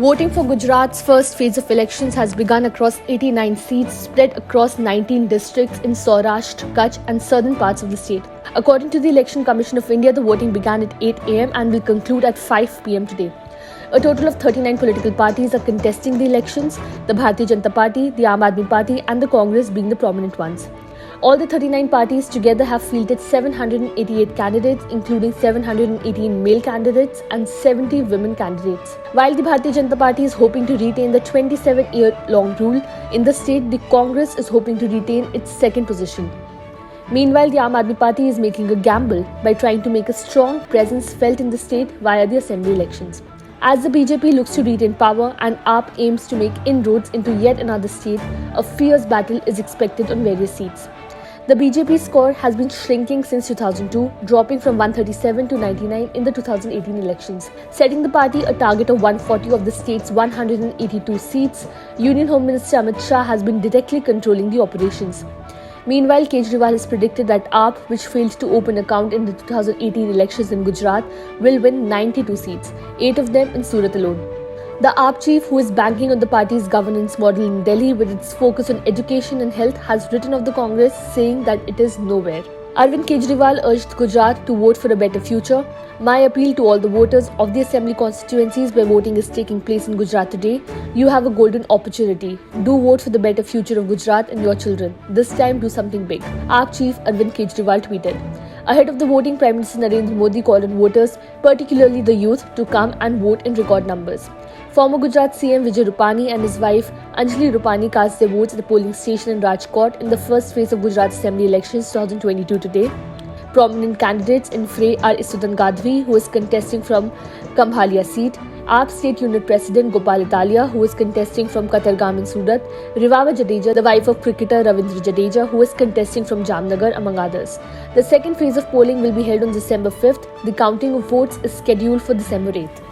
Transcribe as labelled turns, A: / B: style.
A: Voting for Gujarat's first phase of elections has begun across 89 seats spread across 19 districts in Saurashtra, Kutch and southern parts of the state. According to the Election Commission of India, the voting began at 8 am and will conclude at 5 pm today. A total of 39 political parties are contesting the elections, the Bharatiya Janata Party, the Aam Aadmi Party and the Congress being the prominent ones. All the 39 parties together have fielded 788 candidates, including 718 male candidates and 70 women candidates. While the Bharatiya Janata Party is hoping to retain the 27-year-long rule in the state, the Congress is hoping to retain its second position. Meanwhile, the Aam Aadmi Party is making a gamble by trying to make a strong presence felt in the state via the assembly elections. As the BJP looks to retain power and AAP aims to make inroads into yet another state, a fierce battle is expected on various seats. The BJP score has been shrinking since 2002, dropping from 137 to 99 in the 2018 elections, setting the party a target of 140 of the state's 182 seats. Union Home Minister Amit Shah has been directly controlling the operations. Meanwhile, Kejriwal has predicted that AAP, which failed to open account in the 2018 elections in Gujarat, will win 92 seats, 8 of them in Surat alone. The AAP chief, who is banking on the party's governance model in Delhi with its focus on education and health, has written of the Congress, saying that it is nowhere. Arvind Kejriwal urged Gujarat to vote for a better future. My appeal to all the voters of the assembly constituencies where voting is taking place in Gujarat today: you have a golden opportunity. Do vote for the better future of Gujarat and your children. This time, do something big. AAP chief Arvind Kejriwal tweeted. Ahead of the voting, Prime Minister Narendra Modi called on voters, particularly the youth, to come and vote in record numbers. Former Gujarat CM Vijay Rupani and his wife Anjali Rupani cast their votes at the polling station in Rajkot in the first phase of Gujarat Assembly elections 2022 today. Prominent candidates in fray are Isudan Gadhvi, who is contesting from Kambhalia seat, AAP State Unit President Gopal Italia, who is contesting from Katargam in Surat, Rivava Jadeja, the wife of cricketer Ravindra Jadeja, who is contesting from Jamnagar, among others. The second phase of polling will be held on December 5th. The counting of votes is scheduled for December 8th.